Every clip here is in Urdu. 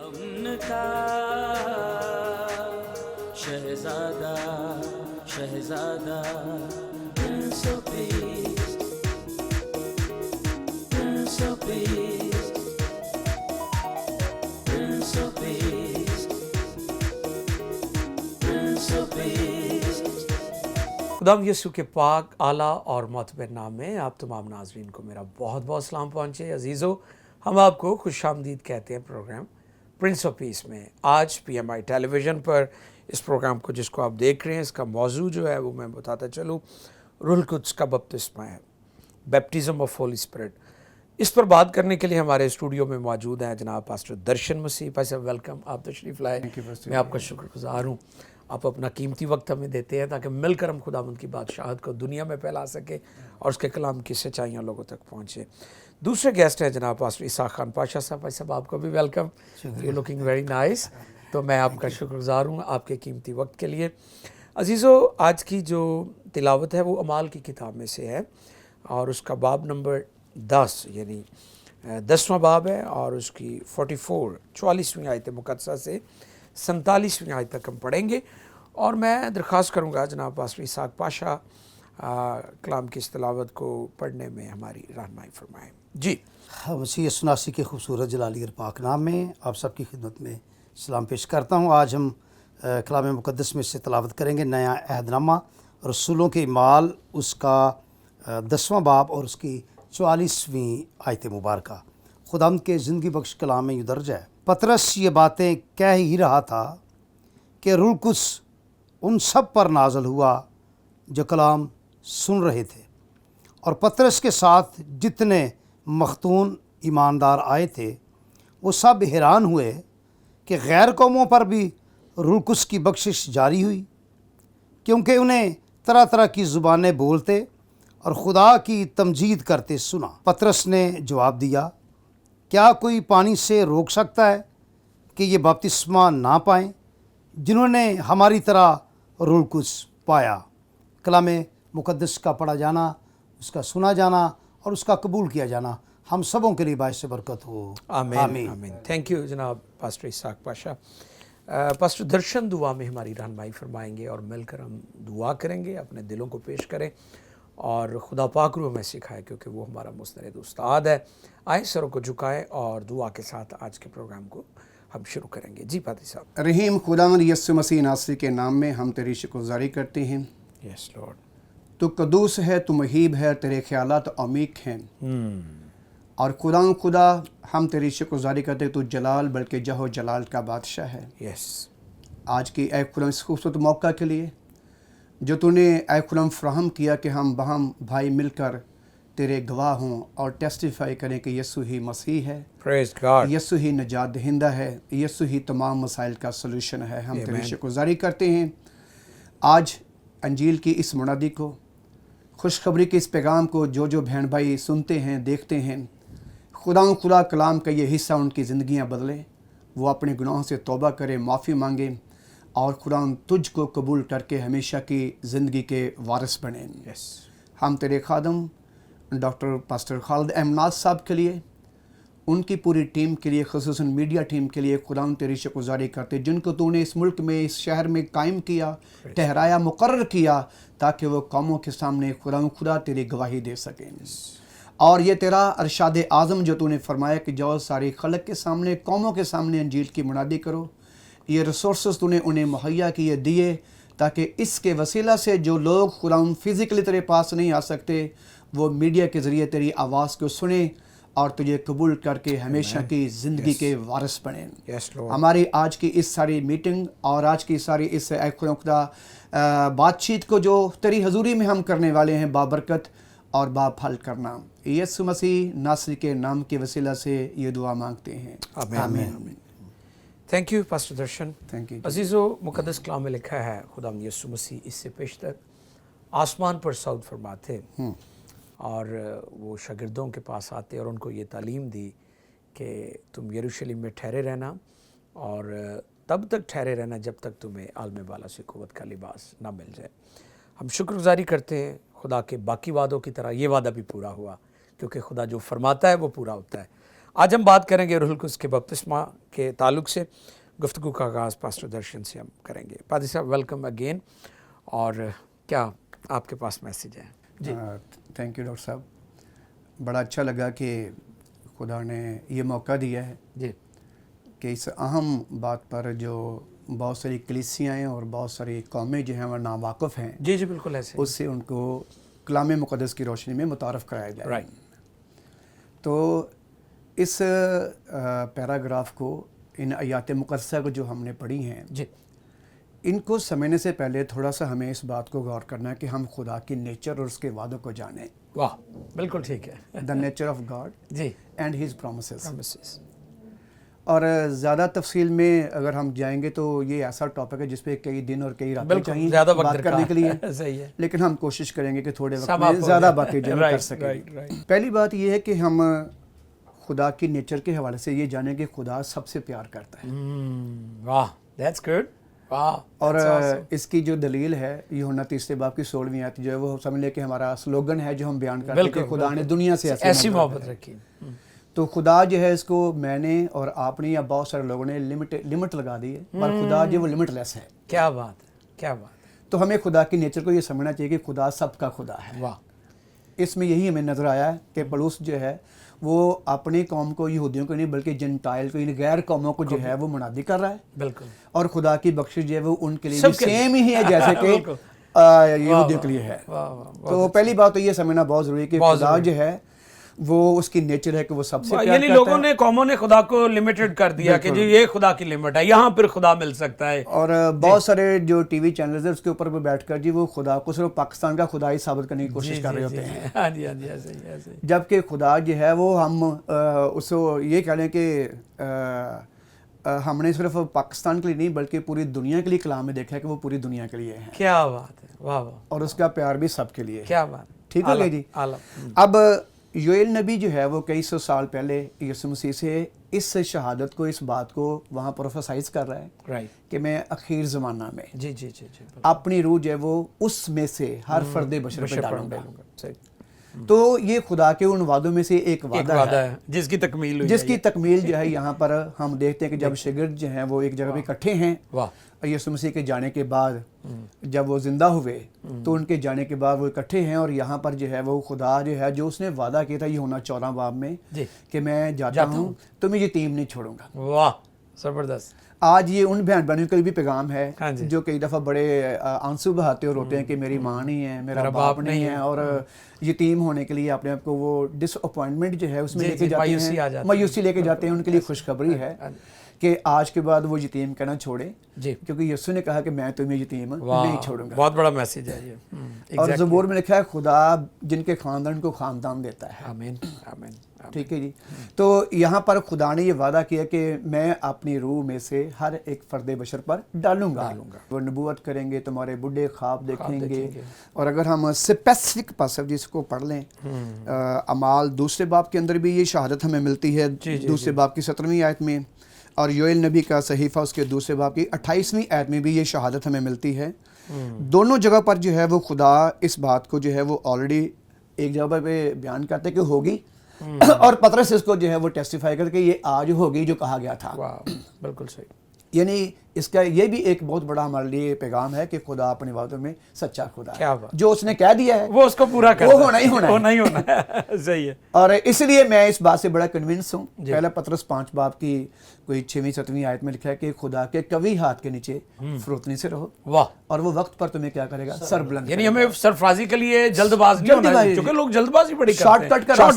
امن کا شہزادہ شہزادہ prince of peace prince of peace prince of peace prince of peace. خداوند یسوع کے پاک اعلیٰ اور معتبر نام میں آپ تمام ناظرین کو میرا بہت بہت سلام پہنچے. عزیزو، ہم آپ کو خوش آمدید کہتے ہیں پروگرام پرنس آف پیس میں. آج پی ایم آئی ٹیلی ویژن پر اس پروگرام کو جس کو آپ دیکھ رہے ہیں، اس کا موضوع جو ہے وہ میں بتاتا چلوں، روح القدس کا بپتسمہ ہے، بیپٹزم آف ہولی اسپرٹ. اس پر بات کرنے کے لیے ہمارے اسٹوڈیو میں موجود ہیں جناب پاسٹر درشن مسیح. پاسٹر ویلکم، آپ تشریف لائے. میں آپ کا شکر گزار ہوں. آپ اپنا قیمتی وقت ہمیں دیتے ہیں تاکہ مل کر ہم خداوند کی بادشاہت کو دنیا میں پھیلا سکے اور اس کے کلام کی سچائیاں لوگوں تک پہنچے. دوسرے گیسٹ ہیں جناب پاسٹر اسحاق خان پاشا صاحب. بھائی صاحب، آپ کو بھی welcome. You looking very nice. تو میں آپ کا شکر گزار ہوں آپ کے قیمتی وقت کے لیے. عزیزو، آج کی جو تلاوت ہے وہ اعمال کی کتاب میں سے ہے اور اس کا باب نمبر 10 یعنی 10واں باب ہے اور اس کی 44 آیت مقدسہ سے 47ویں آیت تک ہم پڑھیں گے. اور میں درخواست کروں گا جناب پاسٹر اسحاق پاشا کلام کی اس تلاوت کو پڑھنے میں ہماری رہنمائی فرمائیں. جی. مسیح یسوع کے خوبصورت جلالی اور پاک نام میں آپ سب کی خدمت میں سلام پیش کرتا ہوں. آج ہم کلام مقدس میں سے تلاوت کریں گے نیا عہد نامہ رسولوں کے اعمال، اس کا 10واں باب اور اس کی 44ویں آیت مبارکہ. خداوند کے زندگی بخش کلام میں یوں درج ہے: پطرس یہ باتیں کہہ ہی رہا تھا کہ روح القدس ان سب پر نازل ہوا جو کلام سن رہے تھے، اور پطرس کے ساتھ جتنے مختون ایماندار آئے تھے وہ سب حیران ہوئے کہ غیر قوموں پر بھی روح القدس کی بخشش جاری ہوئی، کیونکہ انہیں طرح طرح کی زبانیں بولتے اور خدا کی تمجید کرتے سنا. پطرس نے جواب دیا، کیا کوئی پانی سے روک سکتا ہے کہ یہ بپتسمہ نہ پائیں جنہوں نے ہماری طرح روح القدس پایا؟ کلام مقدس کا پڑھا جانا، اس کا سنا جانا اور اس کا قبول کیا جانا ہم سبوں کے لیے باعث برکت ہو. آمین آمین. تھینک یو جناب پاسٹر اسحاق پاشا. پاسٹر درشن دعا میں ہماری رہنمائی فرمائیں گے اور مل کر ہم دعا کریں گے، اپنے دلوں کو پیش کریں اور خدا پاک روح ہمیں سکھائے کیونکہ وہ ہمارا مستند استاد ہے. آئیں سروں کو جھکائیں اور دعا کے ساتھ آج کے پروگرام کو ہم شروع کریں گے. جی پادری صاحب. رحیم خداوند یسوع مسیح ناصری کے نام میں ہم تیری شکر گزاری کرتے ہیں. یس لارڈ. تو قدوس ہے، تو مہیب ہے، تیرے خیالات عمیق ہیں. اور خدا ہم تیری شکر گزاری کرتے تو جلال بلکہ جہو جلال کا بادشاہ ہے. یس. آج کی اے خدا اس خوبصورت موقع کے لیے جو تو نے اے خدا فراہم کیا کہ ہم باہم بھائی مل کر تیرے گواہ ہوں اور ٹیسٹیفائی کریں کہ یسوع ہی مسیح ہے، پریز گاڈ. یسوع ہی نجات دہندہ ہے، یسوع ہی تمام مسائل کا سلوشن ہے. ہم تیری شکر گزاری کرتے ہیں. آج انجیل کی اس منادی کو، خوشخبری کے اس پیغام کو جو بہن بھائی سنتے ہیں، دیکھتے ہیں، خدا کلام کا یہ حصہ ان کی زندگیاں بدلے، وہ اپنے گناہوں سے توبہ کرے، معافی مانگے اور خدا تجھ کو قبول کر کے ہمیشہ کی زندگی کے وارث بنیں. یس. ہم تیرے خادم ڈاکٹر پاسٹر خالد احمد صاحب کے لیے، ان کی پوری ٹیم کے لیے، خصوصاً میڈیا ٹیم کے لیے خدا تیری شکر گزاری کرتے جن کو تو نے اس ملک میں، اس شہر میں قائم کیا، ٹھہرایا، مقرر کیا تاکہ وہ قوموں کے سامنے خدا تیری گواہی دے سکیں. اور یہ تیرا ارشاد اعظم جو تو نے فرمایا کہ جو ساری خلق کے سامنے، قوموں کے سامنے انجیل کی منادی کرو، یہ ریسورسز تو نے انہیں مہیا کیے دیے تاکہ اس کے وسیلہ سے جو لوگ خدا فزیکلی تیرے پاس نہیں آ سکتے وہ میڈیا کے ذریعے تیری آواز کو سنیں اور تجھے قبول کر کے ہمیشہ کی زندگی کے وارث بنیں. ہماری آج کی اس ساری میٹنگ اور آج کی ساری اس اے خدا بات چیت کو جو تیری حضوری میں ہم کرنے والے ہیں بابرکت اور باپھل کرنا، یسوع مسیح ناصری کے نام کے وسیلہ سے یہ دعا مانگتے ہیں. آمین. Thank you pastor Darshan. Thank you. عزیزو، مقدس کلام میں لکھا ہے خدا یسوع مسیح اس سے پیشتر آسمان پر صعود فرماتے اور وہ شاگردوں کے پاس آتے اور ان کو یہ تعلیم دی کہ تم یروشلم میں ٹھہرے رہنا اور تب تک ٹھہرے رہنا جب تک تمہیں عالم بالا سے قوت کا لباس نہ مل جائے. ہم شکر گزاری کرتے ہیں خدا کے باقی وعدوں کی طرح یہ وعدہ بھی پورا ہوا کیونکہ خدا جو فرماتا ہے وہ پورا ہوتا ہے. آج ہم بات کریں گے روح القدس کے بپتسمہ کے تعلق سے. گفتگو کا آغاز پاسٹر درشن سے ہم کریں گے. پادری صاحب ویلکم اگین. اور کیا آپ کے پاس میسیج ہے؟ جی تھینک یو ڈاکٹر صاحب. بڑا اچھا لگا کہ خدا نے یہ موقع دیا ہے جی کہ اس اہم بات پر جو بہت ساری کلیسیاں ہیں اور بہت ساری قومیں جو ہیں وہ ناواقف ہیں، جی جی بالکل ایسے اس سے ان کو کلام مقدس کی روشنی میں متعارف کرایا جائے. رائٹ. تو اس پیراگراف کو، ان آیات مقدسہ کو جو ہم نے پڑھی ہیں، جی ان کو سمجھنے سے پہلے تھوڑا سا ہمیں اس بات کو غور کرنا ہے کہ ہم خدا کی نیچر اور اس کے وعدوں کو جانیں. واہ بالکل ٹھیک ہے. The nature of God ji and his promises. promises. اور زیادہ تفصیل میں اگر ہم جائیں گے تو یہ ایسا ٹاپک ہے جس پہ کئی دن اور کئی راتیں بالکل چاہیے زیادہ وقت بات کرنے کے لیے. صحیح ہے. لیکن ہم کوشش کریں گے کہ تھوڑے وقت سم آپ میں ہو زیادہ جائے. باتیں جو کر Right, سکیں. right, right. پہلی بات یہ ہے کہ ہم خدا کی نیچر کے حوالے سے یہ جانیں کہ خدا سب سے پیار کرتا ہے. واہ دیٹس گڈ. واہ. اور اس کی جو دلیل ہے یوحنا 3 باب کی 16ویں آیت جو ہے وہ سمجھ لے کہ ہمارا سلوگن ہے جو ہم بیان کرتے ہیں کہ خدا نے دنیا سے ایسی محبت رکھی. تو خدا جو ہے اس کو میں نے اور آپ نے یا بہت سارے لوگوں نے لمٹ لگا دی ہے، پر خدا جو وہ لمٹ لیس ہے. کیا بات ہے، کیا بات ہے. تو ہمیں خدا کی نیچر کو یہ سمجھنا چاہیے کہ خدا سب کا خدا ہے. واہ. اس میں یہی ہمیں نظر آیا ہے کہ پولس جو ہے وہ اپنی قوم کو، یہودیوں کو نہیں بلکہ جنٹائل کو، یعنی غیر قوموں کو جو ہے وہ منادی کر رہا ہے. بالکل. اور خدا کی بخشش جو ہے وہ ان کے لیے بھی سیم ہی ہے جیسے کہ یہودیوں کے لیے ہے. تو پہلی بات تو یہ سمجھنا بہت ضروری ہے کہ خدا جو ہے وہ اس کی نیچر ہے کہ وہ سب سے پیار یعنی کرتا لوگوں ہے. نے، قوموں نے خدا کو لمیٹڈ کر دیا کہ جی یہ خدا کی لمٹ ہے، یہاں پھر خدا مل سکتا ہے. اور بہت سارے جو ٹی وی چینلز ہیں اس کے اوپر بھی بیٹھ کر جی وہ خدا کو صرف پاکستان کا خدا ہی ثابت کرنے کی کوشش کر رہے ہوتے ہیں. ہاں جی ہاں جی ایسے ہی ایسے ہی. جبکہ خدا جو ہے وہ ہم اس کو یہ کہہ لیں کہ ہم نے صرف پاکستان کے لیے نہیں بلکہ پوری دنیا کے لیے کلام میں دیکھا ہے کہ وہ پوری دنیا کے لیے ہے. کیا بات ہے. واہ واہ. اور اس کا پیار بھی سب کے لیے ہے. کیا بات. ٹھیک ہو گیا جی. اب یوئیل نبی جو ہے وہ کئی سو سال پہلے یسوع مسیح سے اس شہادت کو، اس بات کو وہاں پروفیسائز کر رہا ہے رائٹ. کہ میں اخیر زمانہ میں جی جی جی جی اپنی روح جو ہے وہ اس میں سے ہر فرد بشر پہ ڈالوں گا. صحیح. تو یہ خدا کے ان وعدوں میں سے ایک وعدہ ہے جس کی تکمیل ہوئی. جس کی تکمیل جو ہے یہاں پر ہم دیکھتے ہیں کہ جب شاگرد جو ہیں وہ ایک جگہ پہ اکٹھے ہیں یسوع مسیح کے جانے کے بعد، جب وہ زندہ ہوئے تو ان کے جانے کے بعد وہ اکٹھے ہیں اور یہاں پر جو ہے وہ خدا جو ہے جو اس نے وعدہ کیا تھا یوحنا 14 باب میں کہ میں جاتا ہوں تو میں یتیم نہیں چھوڑوں گا. واہ زبردست. آج یہ ان بہن بھائیوں کے لیے بھی پیغام ہے جو کئی دفعہ بڑے آنسو بہاتے اور روتے ہیں کہ میری ماں نہیں ہے، میرا باپ نہیں ہے، اور یتیم ہونے کے لیے اپنے آپ کو وہ ڈس اپوائنٹمنٹ جو ہے اس میں لے کے جاتے ہیں، مایوسی لے کے جاتے ہیں. ان کے لیے خوشخبری ہے کہ آج کے بعد وہ یتیم کہنا چھوڑیں کیونکہ یسوع نے کہا کہ میں تمہیں یتیم نہیں چھوڑوں گا. بہت بڑا میسیج ہے یہ. اور زبور میں لکھا ہے خدا جن کے خاندان کو خاندان دیتا ہے. آمین آمین. ٹھیک ہے جی. تو یہاں پر خدا نے یہ وعدہ کیا کہ میں اپنی روح میں سے ہر ایک فرد بشر پر ڈالوں گا. وہ نبوت کریں گے، تمہارے بڈھے خواب دیکھیں گے. اور اگر ہم اسپیسیفک پاسج جس کو پڑھ لیں، اعمال 2 باب کے اندر بھی یہ شہادت ہمیں ملتی ہے 2 باب کی 17ویں آیت میں، اور یوئیل نبی کا صحیفہ اس کے 2 باب کی 28ویں آیت میں بھی یہ شہادت ہمیں ملتی ہے. دونوں جگہ پر جو ہے وہ خدا اس بات کو جو ہے وہ آلریڈی ایک جگہ پہ بیان کرتے ہیں کہ ہوگی، اور پطرس اس کو جو ہے وہ ٹیسٹیفائی کرتے کہ یہ آج ہوگی جو کہا گیا تھا. بالکل صحیح. یعنی اس کا یہ بھی ایک بہت بڑا ہمارے لیے پیغام ہے کہ خدا اپنے وعدوں میں سچا خدا ہے. جو اس نے کہہ دیا ہے وہ اس کو پورا کرنا، وہ ہونا ہی ہونا ہے. صحیح ہے. اور اس لیے میں اس بات سے بڑا کنونس ہوں. پہلا پطرس 5 باب کی کوئی 6ویں 7ویں آیت میں لکھا ہے کہ خدا کے قوی ہاتھ کے نیچے فروتنی سے رہو. واہ. اور وہ وقت پر تمہیں کیا کرے گا؟ سر بلند. یعنی ہمیں سرفرازی کے لیے جلد باز نہیں ہونا ہے، کیونکہ لوگ جلد بازی بڑی شارٹ کٹ کا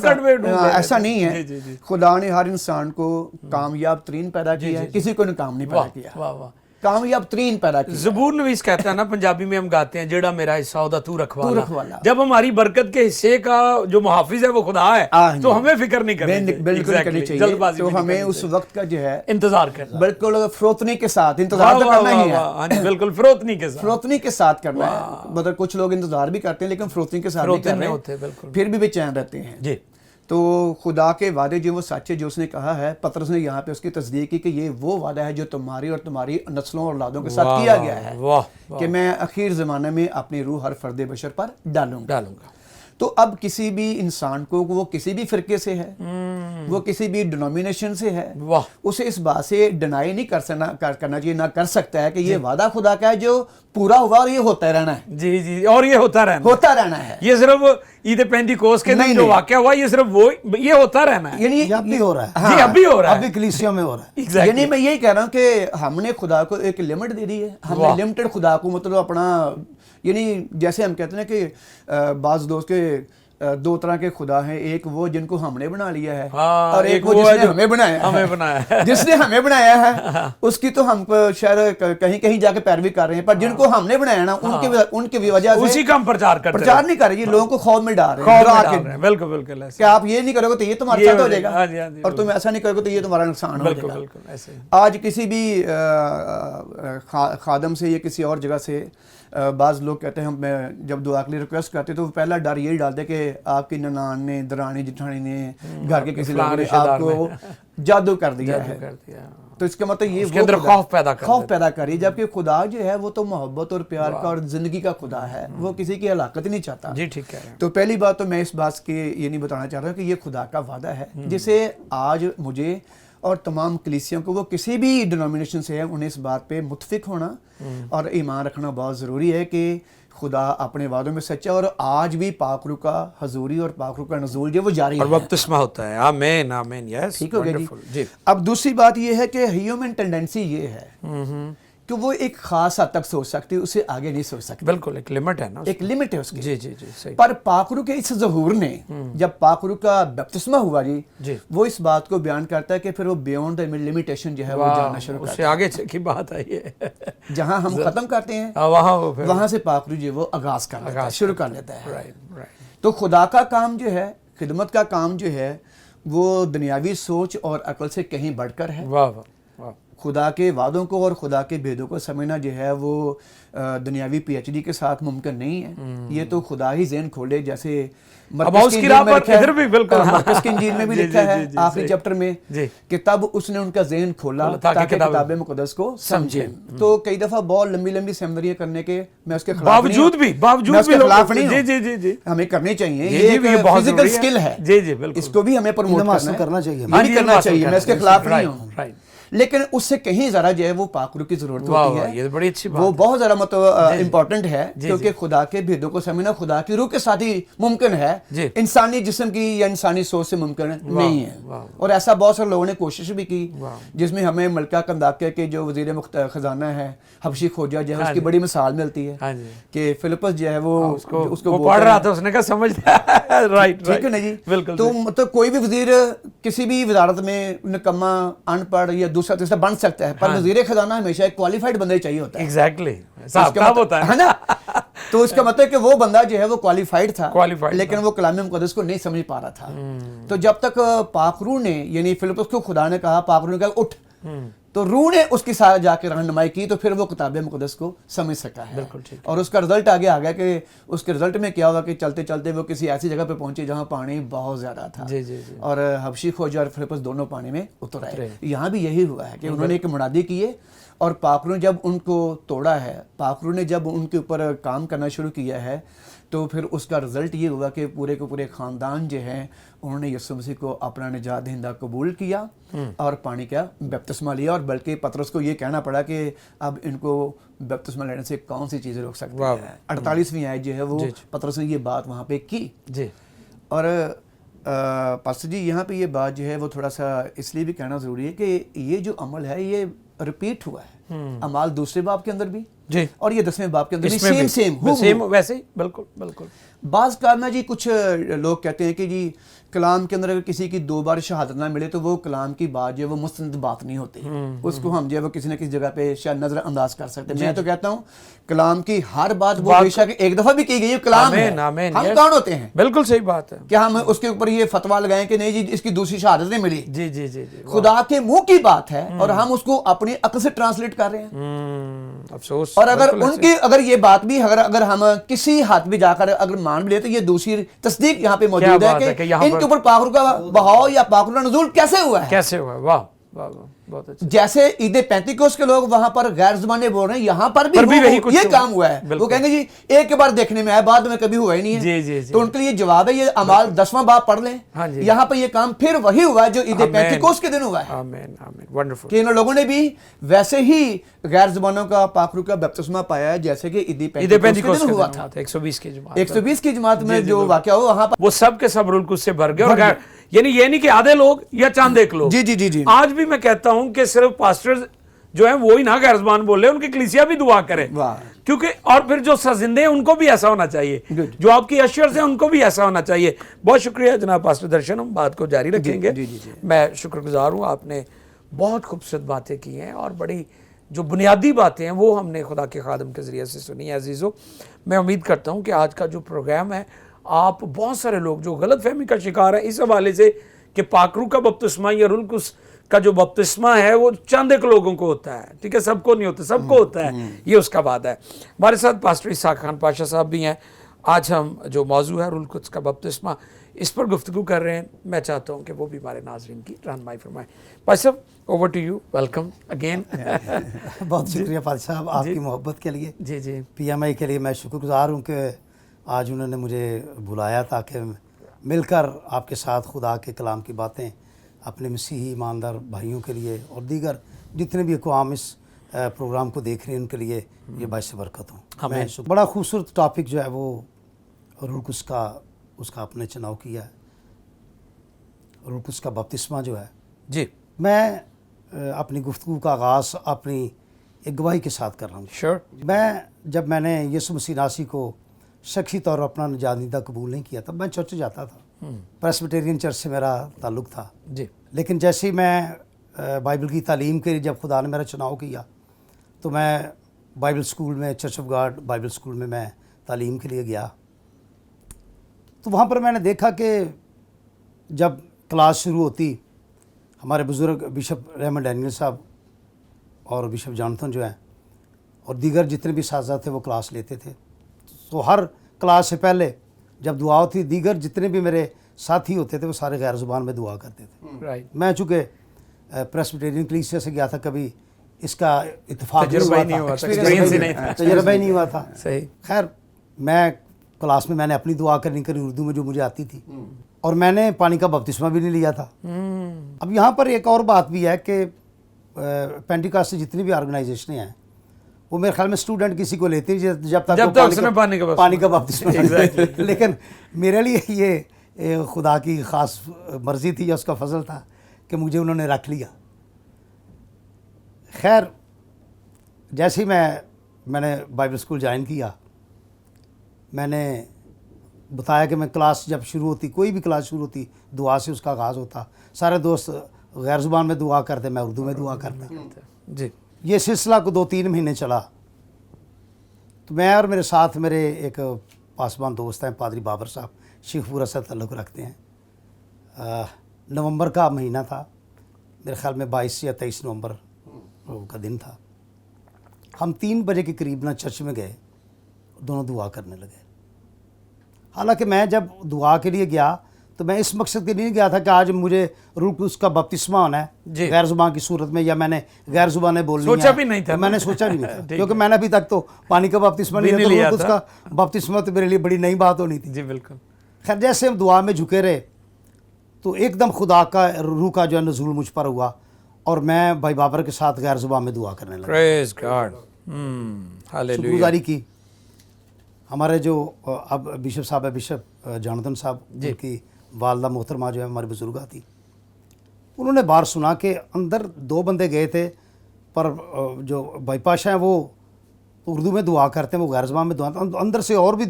ایسا نہیں ہے. خدا نے ہر انسان کو کامیاب ترین پیدا کیا ہے، کسی کو ناکام نہیں پیدا کیا. واہ واہ. کامیاب ترین پیدا کیا. زبور نویس کہتا ہے نا، پنجابی میں ہم گاتے ہیں جیڑا میرا حصہ ہودا تو رکھوالا. جب ہماری برکت کے حصے کا جو محافظ ہے وہ خدا ہے تو ہمیں فکر نہیں کرنی چاہیے. بالکل کرنی چاہیے. تو ہمیں اس وقت کا جو ہے انتظار کرنا، بالکل فروتنی کے ساتھ انتظار تو کرنا ہی ہے. بالکل فروتنی کے ساتھ کرنا ہے. مطلب کچھ لوگ انتظار بھی کرتے ہیں لیکن فروتنی کے ساتھ نہیں کر رہے، پھر بھی بے چین رہتے ہیں. جی. تو خدا کے وعدے جو وہ سچ ہے جو اس نے کہا ہے، پطرس نے یہاں پہ اس کی تصدیق کی کہ یہ وہ وعدہ ہے جو تمہاری اور تمہاری نسلوں اور اولادوں کے ساتھ کیا گیا ہے کہ میں اخیر زمانے میں اپنی روح ہر فرد بشر پر ڈالوں گا. تو اب کسی بھی انسان کو وہ کسی بھی فرقے سے ہے, وہ کسی بھی ڈینومینیشن سے ہے, واہ. اسے اس بات سے ڈینائی نہیں کرنا چاہیے, نہ کر سکتا ہے کہ یہ وعدہ خدا کا ہے جو پورا ہوا اور یہ ہوتا رہنا ہے, جی جی, اور یہ ہوتا رہنا ہے. یہ صرف عید پینتیکوست کے دن جو واقعہ ہوا یہ صرف وہ یہ ہوتا رہنا ہے, یعنی اب بھی ہو رہا ہے, جی اب بھی ہو رہا ہے, اب بھی کلیسیوں میں ہو رہا ہے. Exactly. یعنی میں یہی کہہ رہا ہوں کہ ہم نے خدا کو ایک لمٹ دے دی ہے, ہم نے لمٹڈ خدا کو مطلب اپنا, یعنی جیسے ہم کہتے ہیں کہ بعض دوست کے دو طرح کے خدا ہیں, ایک وہ جن کو ہم نے بنا لیا ہے اور ایک وہ جس نے ہمیں بنایا ہے. جس نے ہمیں بنایا ہے اس کی تو ہم شاید کہیں کہیں جا کے پیروی کر رہے ہیں, پر جن کو ہم نے بنایا نا ان کی وجہ سے اسی کا ہم پرچار نہیں کر رہے, یہ لوگوں کو خوف میں ڈال رہے ہیں. بالکل بالکل, کہ آپ یہ نہیں کرو گے تو یہ تمہارے ساتھ ہو جائے گا, اور تم ایسا نہیں کرو گے تو یہ تمہارا نقصان ہو جائے گا. آج کسی بھی خادم سے یا کسی اور جگہ سے بعض لوگ کہتے ہیں میں جب دعا کے لیے ریکویسٹ کرتے تو پہلا ڈر یہی ڈالتے کہ آپ کی ننان نے, درانی جٹھانی نے, گھر کے کسی لوگوں نے آپ کو جادو کر دیا ہے, تو اس کا مطلب یہ کے اندر خوف پیدا کری, جبکہ خدا جو ہے وہ تو محبت اور پیار کا اور زندگی کا خدا ہے, وہ کسی کی ہلاکت نہیں چاہتا. جی ٹھیک ہے. تو پہلی بات تو میں اس بات کی یہ نہیں بتانا چاہ رہا ہوں کہ یہ خدا کا وعدہ ہے جسے آج مجھے اور تمام کلیسیوں کو, وہ کسی بھی ڈینومینیشن سے ہے, انہیں اس بات پہ متفق ہونا اور ایمان رکھنا بہت ضروری ہے کہ خدا اپنے وعدوں میں سچا ہے, اور آج بھی پاک روح کا حضوری اور پاک روح کا نزول جو وہ جاری ہے, اور بپتسمہ ہوتا ہے. آمین آمین. یس, ٹھیک ہو گیا جی. اب دوسری بات یہ ہے کہ ہیومن ٹینڈنسی یہ ہے کہ وہ ایک خاص حد تک سوچ سکتی, اسے آگے نہیں سوچ سکتی. بالکل, ایک لمٹ ہے نا, ایک لمٹ ہے اس کی. جی جی جی صحیح. پر پاک روح کے اس ظہور نے, جب پاک روح کا بپتسمہ ہوا جی, وہ اس بات کو بیان کرتا ہے کہ پھر وہ بیونڈ دا لمیٹیشن جو ہے وہ جاننا شروع کرتا ہے. اس سے آگے کی بات آئی ہے, جہاں ہم ختم کرتے ہیں وہاں سے پاک روح جو وہ آغاز کر لیتا ہے, شروع کر لیتا ہے. تو خدا کا کام جو ہے, خدمت کا کام جو ہے, وہ دنیاوی سوچ اور عقل سے کہیں بڑھ کر ہے. واہ واہ. خدا کے وعدوں کو اور خدا کے بھیدوں کو سمجھنا جو ہے وہ دنیاوی پی ایچ ڈی کے ساتھ ممکن نہیں ہے. یہ تو خدا ہی ذہن کھولے, جیسے مرکز کی انجیل میں بھی لکھا ہے آخری چیپٹر میں کہ تب اس نے ان کا ذہن کھولا تاکہ کتاب مقدس کو سمجھیں. تو کئی دفعہ بہت لمبی لمبی سیمنریاں کرنے کے میں اس کے خلاف نہیں, ہمیں کرنی چاہیے, یہ ایک فزیکل سکل ہے, اس کو بھی ہمیں پروموٹ کرنا چاہیے, میں اس کے خلاف نہیں ہوں, لیکن اس سے کہیں ذرا جو ہے وہ پاک روح کی ضرورت ہوتی ہے. یہ بڑی اچھی بات, وہ بہت زیادہ مطلب امپورٹنٹ ہے, کیونکہ خدا کے بھیدوں کو سمجھنا خدا کی روح کے ساتھ ہی ممکن ہے, انسانی جسم کی یا انسانی سوچ سے ممکن نہیں ہے. اور ایسا بہت سارے لوگوں نے کوشش بھی کی, جس میں ہمیں ملکہ کنداکیہ کے جو وزیر خزانہ ہے حبشی کھوجہ جو ہے, اس کی بڑی مثال ملتی ہے کہ فلپس جو ہے وہ اس کو پڑھ رہا تھا, اس نے کہا سمجھتا ہے, رائٹ, ٹھیک ہے نا جی. تو مطلب کوئی بھی وزیر کسی بھی وزارت میں نکما, ان پڑھ یا دوسرا تیسرا بن سکتا ہے, پر وزیر خزانہ ہمیشہ ایک کوالیفائڈ بندہ چاہیے ہوتا ہے. ایگزیکٹلی, صاحب ہوتا ہے نا. تو اس کا مطلب کہ وہ بندہ جو ہے وہ کوالیفائڈ تھا, لیکن وہ کلام مقدس کو نہیں سمجھ پا رہا تھا. تو جب تک پاک روح نے, یعنی فلپس کو خدا نے کہا, پاک روح نے کہا اٹھ, تو روح نے اس کے ساتھ جا کے رہنمائی کی, تو پھر وہ کتاب مقدس کو سمجھ سکا ہے. اور اس کا رزلٹ آگے آ گیا کہ اس کے رزلٹ میں کیا ہوا کہ چلتے چلتے وہ کسی ایسی جگہ پہ پہنچے جہاں پانی بہت زیادہ تھا, اور حبشی کھوجہ اور فلپس دونوں پانی میں اتر آئے. یہاں بھی یہی ہوا ہے کہ انہوں نے ایک منادی کیے, اور پاک روح نے جب ان کو توڑا ہے, پاک روح نے جب ان کے اوپر کام کرنا شروع کیا ہے, تو پھر اس کا رزلٹ یہ ہوا کہ پورے کے پورے خاندان جو ہیں انہوں نے یسوع مسیح کو اپنا نجات دہندہ قبول کیا اور پانی کا بپتسمہ لیا. اور بلکہ پطرس کو یہ کہنا پڑا کہ اب ان کو بپتسمہ لینے سے کون سی چیزیں روک سکتی ہیں. 48ویں آیت جو ہے وہ پطرس نے یہ بات وہاں پہ کی. اور پاسٹر جی یہاں پہ یہ بات جو ہے وہ تھوڑا سا اس لیے بھی کہنا ضروری ہے کہ یہ جو عمل ہے یہ ریپیٹ ہوا ہے, اعمال دوسرے باب کے اندر بھی اور یہ 10ویں باب کے اندر بھی سیم ویسے ہی. بالکل بالکل. بعض کارنا جی کچھ لوگ کہتے ہیں کہ جی کلام کے اندر اگر کسی کی 2 بار شہادت نہ ملے تو وہ کلام کی بات جو ہے وہ مستند بات نہیں ہوتی, اس کو ہم جو ہے وہ کسی نہ کسی جگہ پہ شاید نظر انداز کر سکتے ہیں. میں تو کہتا ہوں کلام کی ہر بات وہ بے شک ایک دفعہ بھی کی گئی ہے, کلام ہے, ہم کون ہوتے ہیں. بالکل صحیح بات ہے. کیا ہم اس کے اوپر یہ فتویٰ لگائیں کہ نہیں جی اس کی دوسری شہادت نہیں ملی؟ جی جی جی, خدا کے منہ کی بات ہے اور ہم اس کو اپنی عقل سے ٹرانسلیٹ کر رہے ہیں. افسوس. اور اگر یہ بات بھی اگر ہم کسی ہاتھ بھی جا کر اگر مان بھی لے تو یہ دوسری تصدیق یہاں پہ موجود ہے کہ ان کے اوپر پاک روح کا بہاؤ یا پاک روح کا نزول کیسے ہوا ہے. واہ واہ. بہت اچھا. جیسے عید پینتیکوس کے لوگ وہاں پر غیر زبانیں بول رہے ہیں, یہاں پر بھی وہی کچھ یہ کام ہوا ہے. وہ کہیں گے جی ایک بار دیکھنے میں آیا, بعد میں کبھی ہوا ہی نہیں ہے. تو ان کے لیے جواب ہے یہ اعمال 10واں باب پڑھ لیں. یہاں پر یہ کام پھر وہی ہوا ہے جو عید پینتیکوس کے دن ہوا ہے. آمین آمین. ونڈرفل. کہ ان لوگوں نے بھی ویسے ہی غیر زبانوں کا پاک روح کا بپتسمہ پایا ہے جیسے کہ عید پینتیکوس کے دن ہوا تھا. 120 کی جماعت 120 کی جماعت میں جو واقعہ ہوا وہاں پر وہ سب کے سب روح القدس سے بھر گئے. اور یعنی یہ نہیں کہ آدھے لوگ یا چاند ایک لوگ. جی آج بھی میں کہتا ہوں کہ صرف پاسٹرز جو ہیں وہی نہ غیر زبان بول رہے ہیں, ان کی کلیسیا بھی دعا کرے. کیونکہ اور پھر جو سزندے ہیں ان کو بھی ایسا ہونا چاہیے, جو آپ کی اشرز ہیں ان کو بھی ایسا ہونا چاہیے. بہت شکریہ جناب پاسٹر درشن, ہم بات کو جاری رکھیں گے. میں شکر گزار ہوں, آپ نے بہت خوبصورت باتیں کی ہیں اور بڑی جو بنیادی باتیں ہیں وہ ہم نے خدا کے خادم کے ذریعے سے سنی ہیں. عزیزو, میں امید کرتا ہوں کہ آج کا جو پروگرام ہے, آپ بہت سارے لوگ جو غلط فہمی کا شکار ہیں اس حوالے سے کہ پاک روح کا بپتسمہ یا روح القدس کا جو بپتسمہ ہے وہ چند ایک لوگوں کو ہوتا ہے, ٹھیک ہے, سب کو نہیں ہوتا, سب کو ہوتا ہے, یہ اس کا وعدہ ہے. ہمارے ساتھ پاسٹر اسحاق خان پاشا صاحب بھی ہیں. آج ہم جو موضوع ہے روح القدس کا بپتسمہ, اس پر گفتگو کر رہے ہیں. میں چاہتا ہوں کہ وہ بھی ہمارے ناظرین کی رہنمائی فرمائیں. پاشا صاحب, over to you. Welcome again. بہت شکریہ پادشاہ صاحب آپ کی محبت کے لیے. جی پی ایم آئی کے لیے میں شکر گزار ہوں کہ آج انہوں نے مجھے بلایا تاکہ مل کر آپ کے ساتھ خدا کے کلام کی باتیں اپنے مسیحی ایماندار بھائیوں کے لیے اور دیگر جتنے بھی اقوام اس پروگرام کو دیکھ رہے ہیں ان کے لیے یہ باعث برکت ہوں. بڑا خوبصورت ٹاپک جو ہے وہ روح القدس کا, اس کا آپ نے چناؤ کیا ہے, روح القدس کا بپتسمہ جو ہے. جی, میں اپنی گفتگو کا آغاز اپنی ایک گواہی کے ساتھ کر رہا ہوں. شور. جب میں نے یسوع مسیح ناصری کو شخصی طور پر اپنا نجاتندہ قبول نہیں کیا تھا, میں چرچ جاتا تھا, پریسبیٹیرین چرچ سے میرا تعلق تھا. جی, لیکن جیسے ہی میں بائبل کی تعلیم کے لیے جب خدا نے میرا چناؤ کیا تو میں بائبل اسکول میں, church of God Bible school میں تعلیم کے لیے گیا. تو وہاں پر میں نے دیکھا کہ جب کلاس شروع ہوتی, ہمارے بزرگ بشپ ریمنڈ ڈینیل صاحب اور بشپ جانتھن جو ہیں اور دیگر جتنے بھی اساتذہ تھے وہ کلاس لیتے تھے. تو ہر کلاس سے پہلے جب دعا ہوتی, دیگر جتنے بھی میرے ساتھی ہوتے تھے وہ سارے غیر زبان میں دعا کرتے تھے. میں چونکہ پریسبیٹیرین کلیسیا سے گیا تھا, کبھی اس کا اتفاق تجربہ ہی نہیں ہوا تھا. خیر, میں کلاس میں نے اپنی دعا کرنی اردو میں جو مجھے آتی تھی, اور میں نے پانی کا بپتسمہ بھی نہیں لیا تھا. اب یہاں پر ایک اور بات بھی ہے کہ پینٹیکاسٹ سے جتنی بھی آرگنائزیشنیں ہیں وہ میرے خیال میں اسٹوڈنٹ کسی کو لیتے ہیں جب تک پانی کا بپتسمہ. لیکن میرے لیے یہ خدا کی خاص مرضی تھی یا اس کا فضل تھا کہ مجھے انہوں نے رکھ لیا. خیر, جیسے ہی میں نے بائبل اسکول جوائن کیا, میں نے بتایا کہ میں کلاس جب شروع ہوتی, کوئی بھی کلاس شروع ہوتی, دعا سے اس کا آغاز ہوتا. سارے دوست غیر زبان میں دعا کرتے, میں اردو میں دعا کرتا. جی, یہ سلسلہ کو 2-3 مہینے چلا. تو میں اور میرے ساتھ میرے ایک پاسبان دوست ہیں پادری بابر صاحب, شیخ پورہ سے تعلق رکھتے ہیں. نومبر کا مہینہ تھا, میرے خیال میں 22 یا 23 نومبر کا دن تھا. ہم 3 بجے کے قریب چرچ میں گئے, دونوں دعا کرنے لگے. حالانکہ میں جب دعا کے لیے گیا تو میں اس مقصد کے لیے نہیں گیا تھا کہ آج مجھے روح القدس کا بپتسمہ ہونا ہے غیر زبان کی صورت میں, یا میں نے غیر زبانیں بولنی ہیں. سوچا بھی نہیں تھا, میں نے سوچا بھی نہیں تھا, کیونکہ میں نے ابھی تک تو پانی کا بپتسمہ نہیں لیا. روح القدس کا بپتسمہ تو میرے لیے بڑی نئی بات ہونی تھی. جی بالکل. خیر, جیسے ہم دعا میں جھکے رہے تو ایک دم خدا کا روح کا جو ہے نزول مجھ پر ہوا, اور میں بھائی بابر کے ساتھ غیر زبان میں دعا کرنے لگا. پریز گاڈ. شکر گزاری کی. ہمارے جو اب بشپ صاحب ہے, بشپ جانتھن صاحب, جن کی والدہ محترمہ جو ہے ہماری بزرگاں تھی, انہوں نے بار سنا کہ اندر 2 بندے گئے تھے, پر جو بھائی پاشا ہیں وہ اردو میں دعا کرتے ہیں, وہ غیر زبان میں دعا, اندر سے اور بھی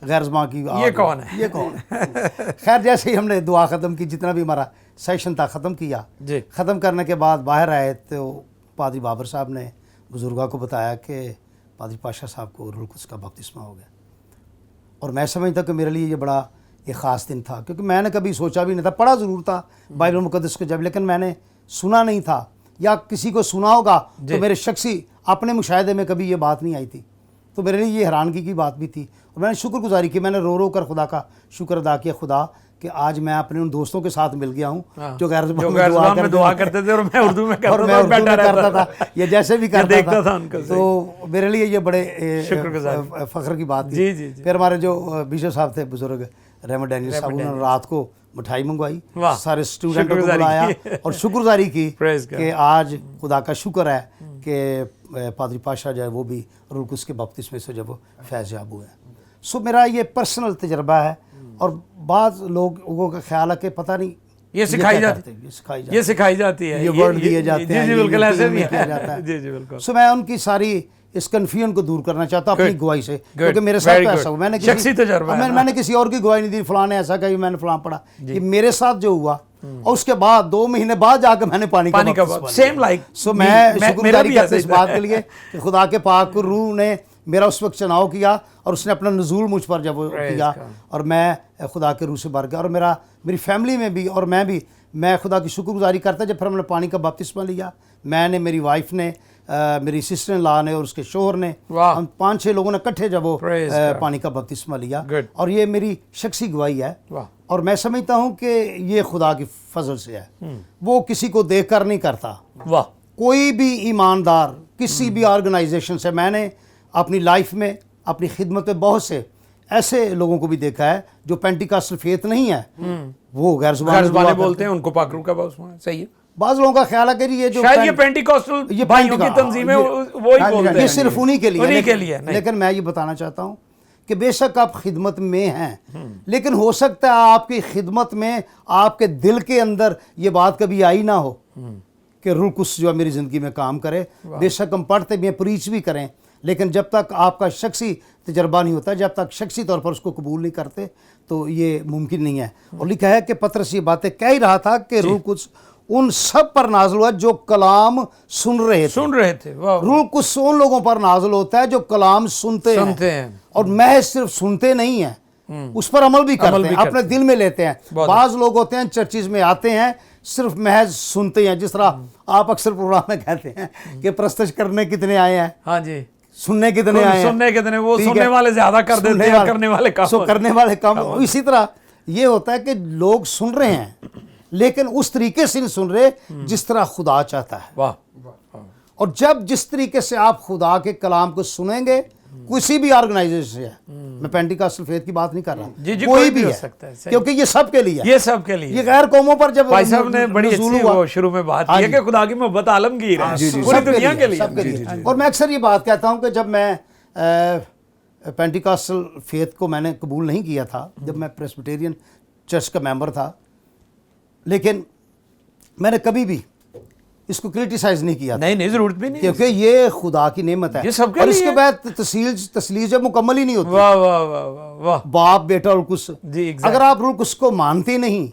غیر زبان کی. یہ کون ہے؟ خیر, جیسے ہی ہم نے دعا ختم کی, جتنا بھی ہمارا سیشن تھا ختم کیا. ختم کرنے کے بعد باہر آئے تو پادری بابر صاحب نے بزرگاں کو بتایا کہ پادری پاشا صاحب کو روح القدس کا بپتسمہ ہو گیا. اور میں سمجھتا کہ میرے لیے یہ بڑا ایک خاص دن تھا, کیونکہ میں نے کبھی سوچا بھی نہیں تھا. پڑھا ضرور تھا بائبل مقدس کو جب, لیکن میں نے سنا نہیں تھا, یا کسی کو سنا ہوگا تو میرے شخصی اپنے مشاہدے میں کبھی یہ بات نہیں آئی تھی. تو میرے لیے یہ حیرانگی کی بات بھی تھی, اور میں نے شکر گزاری کی. میں نے رو کر خدا کا شکر ادا کیا, خدا کہ آج میں اپنے ان دوستوں کے ساتھ مل گیا ہوں جو غیر جو زبان غیر زبان میں دعا کرتے کرتے تھے اور میں اردو میں اور کرتا میں تھا، اردو میں بیٹھا کرتا رہتا تھا یا جیسے بھی کرتا دیکھتا تھا تھا ان کو، تو میرے لیے یہ بڑے شکر گزار فخر کی بات جی، تھی. جی، جی. پھر ہمارے جو بیشپ صاحب تھے بزرگ رحمت ڈینیل صاحب، انہوں نے رات کو مٹھائی منگوائی، واہ، سارے اسٹوڈنٹوں کو شکرگزاری بلایا کی. اور شکر گزاری کی Praise God. کہ آج خدا کا شکر ہے کہ پادری پاشا جو ہے وہ بھی روح القدس کے بپتسمے سے جب وہ فیض یاب ہوئے. سو میرا یہ پرسنل تجربہ ہے. اور بعض لوگوں کا خیال ہے کہ پتہ نہیں یہ سکھائی کیا جاتی کرتے ہیں، یہ یہ سکھائی جاتی ہے، یہ ورڈ دیے جاتے ہیں، جی یہ بالکل ایسے ٹیم بھی میں کیا جاتا ہے. جی جی بالکل. سو میں ان کی ساری اس کنفیوژن کو دور کرنا چاہتا ہوں اپنی گواہی سے، کیونکہ میرے Very ساتھ good. ایسا ہوا. میں نے شخصی تجربہ ہے میں نے کسی اور کی گواہی نہیں دی، فلاں نے ایسا کہا میں نے فلاں پڑھا. یہ میرے ساتھ جو ہوا اور اس کے بعد 2 مہینے بعد جا کے میں نے پانی کا بپتسمہ لیا. Same like. سو میں شکر گزاری کرتا اس بات کے لیے کہ خدا کے پاک روح نے میرا اس وقت چناؤ کیا اور اس نے اپنا نزول مجھ پر جب کیا اور میں خدا کے روح سے بھر گیا. اور میری فیملی میں بھی اور میں خدا کی شکر گزاری کرتا جب پھر ہم نے پانی کا بپتسمہ لیا. میں نے، میری وائف نے، میری سسٹر ان لا نے اور اس کے شوہر نے، ہم 5-6 لوگوں نے اکٹھے جب وہ پانی کا بپتسمہ لیا. اور یہ میری شخصی گواہی ہے اور میں سمجھتا ہوں کہ یہ خدا کی فضل سے ہے. وہ کسی کو دیکھ کر نہیں کرتا. کوئی بھی ایماندار کسی بھی آرگنائزیشن سے، میں نے اپنی لائف میں اپنی خدمت میں بہت سے ایسے لوگوں کو بھی دیکھا ہے جو پینٹیکاسٹل فیتھ نہیں ہے، وہ غیر زبانیں بولتے ہیں، ان کو پاک روح کا بپتسمہ ہے. صحیح ہے. بعض لوگوں کا خیال ہے کہ یہ جو شاید یہ پینٹیکاسٹل بھائیوں کی تنظیمیں وہی بولتے ہیں، یہ صرف انہی کے لیے نہیں. لیکن میں یہ بتانا چاہتا ہوں کہ بے شک آپ خدمت میں ہیں، لیکن ہو سکتا ہے آپ کی خدمت میں آپ کے دل کے اندر یہ بات کبھی آئی نہ ہو کہ روح القدس جو ہے میری زندگی میں کام کرے. بے شک ہم پڑھتے بھی ہیں، پریچ بھی کریں، لیکن جب تک آپ کا شخصی تجربہ نہیں ہوتا، جب تک شخصی طور پر اس کو قبول نہیں کرتے تو یہ ممکن نہیں ہے. اور لکھا ہے کہ پطرس یہ باتیں کہہ ہی رہا تھا کہ روح القدس ان سب پر نازل ہوا جو کلام سن رہے تھے. روح القدس ان لوگوں پر نازل ہوتا ہے جو کلام سنتے ہیں اور محض صرف سنتے نہیں ہیں، اس پر عمل بھی کرتے ہیں، اپنے دل میں لیتے ہیں. بعض لوگ ہوتے ہیں چرچز میں آتے ہیں صرف محض سنتے ہیں، جس طرح آپ اکثر پروگرام میں کہتے ہیں کہ پرستش کرنے کتنے آئے ہیں، ہاں جی، سننے کتنے آئے ہیں. سننے کتنے، وہ سننے والے زیادہ کر دیتے ہیں، کرنے والے کم. کرنے والے کم. اسی طرح یہ ہوتا ہے کہ لوگ سن رہے ہیں لیکن اس طریقے سے نہیں سن رہے جس طرح خدا چاہتا ہے. واہ. اور جب جس طریقے سے آپ خدا کے کلام کو سنیں گے، کسی بھی آرگنائزیشن سے ہے، میں پینٹیکاسٹل فیتھ کی بات نہیں کر رہا، کوئی بھی ہے، کیونکہ یہ سب کے لیے، یہ سب کے لیے. یہ غیر قوموں پر جب بھائی صاحب نے بڑی اچھی وہ شروع میں بات کی ہے کہ خدا کی محبت عالمگیر ہے، پوری دنیا کے لیے. اور میں اکثر یہ بات کہتا ہوں کہ جب میں پینٹیکاسٹل فیتھ کو میں نے قبول نہیں کیا تھا، جب میں پریسبیٹیرین چرچ کا ممبر تھا، لیکن میں نے کبھی بھی اس کو کرٹیسائز نہیں کیا. نہیں ضرورت بھی نہیں، کیونکہ یہ خدا کی نعمت ہے اور اس کے بعد تسلیل جب مکمل ہی نہیں ہوتی. واہ واہ واہ واہ. باپ بیٹا روح القدس، اگر آپ روح القدس کو مانتے نہیں،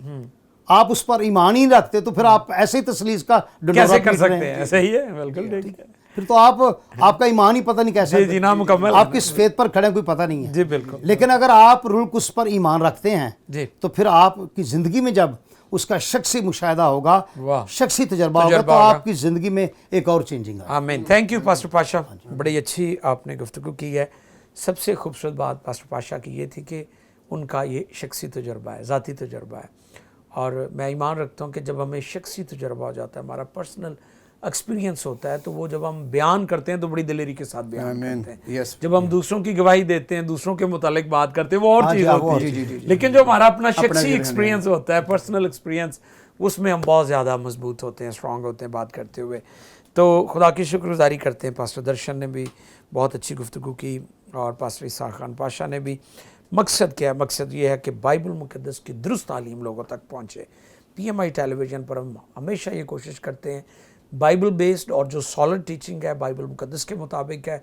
آپ اس پر ایمان ہی رکھتے تو پھر آپ ایسے ہی تسلیل کا کیسے کر سکتے ہیں؟ صحیح ہے، بالکل ٹھیک ہے. پھر تو آپ کا ایمان ہی پتہ نہیں کیسے، جی نامکمل، آپ کس فیتھ پر کھڑے کوئی پتہ نہیں ہے. جی بالکل. لیکن اگر آپ روح القدس پر ایمان رکھتے ہیں جی تو پھر آپ کی زندگی میں جب اس کا شخصی مشاہدہ ہوگا، شخصی تجربہ ہوگا، تو آپ کی زندگی میں ایک اور چینجنگ آئے. آمین. تھینک یو پاسٹر پاشا، بڑی اچھی آپ نے گفتگو کی ہے. سب سے خوبصورت بات پاسٹر پاشا کی یہ تھی کہ ان کا یہ شخصی تجربہ ہے، ذاتی تجربہ ہے. اور میں ایمان رکھتا ہوں کہ جب ہمیں شخصی تجربہ ہو جاتا ہے، ہمارا پرسنل ایکسپیرینس ہوتا ہے، تو وہ جب ہم بیان کرتے ہیں تو بڑی دلیری کے ساتھ بیان کرتے ہیں. جب ہم دوسروں کی گواہی دیتے ہیں، دوسروں کے متعلق بات کرتے ہیں، وہ اور چیز ہوتی ہے. لیکن جو ہمارا اپنا شخصی ایکسپیرینس ہوتا ہے، پرسنل ایکسپیرینس، اس میں ہم بہت زیادہ مضبوط ہوتے ہیں، اسٹرانگ ہوتے ہیں بات کرتے ہوئے. تو خدا کی شکر گزاری کرتے ہیں. پاسٹر درشن نے بھی بہت اچھی گفتگو کی اور پاسٹر اسحاق خان پاشا نے بھی. مقصد کیا ہے؟ مقصد یہ ہے کہ بائبل مقدس کی درست تعلیم لوگوں تک پہنچے. PMI ٹیلی ویژن پر ہم ہمیشہ یہ کوشش کرتے ہیں بائبل بیسڈ اور جو سالڈ ٹیچنگ ہے بائبل مقدس کے مطابق ہے،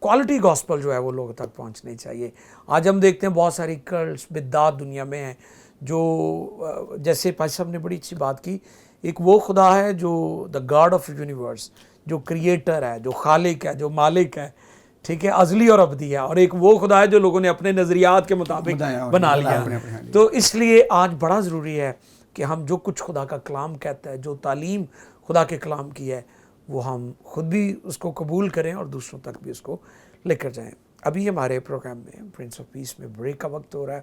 کوالٹی گاسپل جو ہے وہ لوگوں تک پہنچنی چاہیے. آج ہم دیکھتے ہیں بہت ساری کلٹس بدعات دنیا میں ہیں، جو جیسے پاش صاحب نے بڑی اچھی بات کی. ایک وہ خدا ہے جو دا گاڈ آف یونیورس، جو کریٹر ہے، جو خالق ہے، جو مالک ہے، ٹھیک ہے، ازلی اور ابدی ہے. اور ایک وہ خدا ہے جو لوگوں نے اپنے نظریات کے مطابق بنا لیا. تو اس لیے آج بڑا ضروری ہے کہ ہم جو کچھ خدا کا کلام کہتا ہے، جو تعلیم خدا کے کلام کی ہے، وہ ہم خود بھی اس کو قبول کریں اور دوسروں تک بھی اس کو لے کر جائیں. ابھی ہمارے پروگرام میں پرنس آف پیس میں بریک کا وقت ہو رہا ہے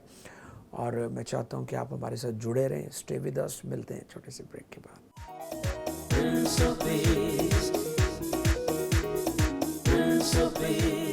اور میں چاہتا ہوں کہ آپ ہمارے ساتھ جڑے رہیں. Stay with us. ملتے ہیں چھوٹے سے بریک کے بعد. Prince of Peace, Prince of Peace.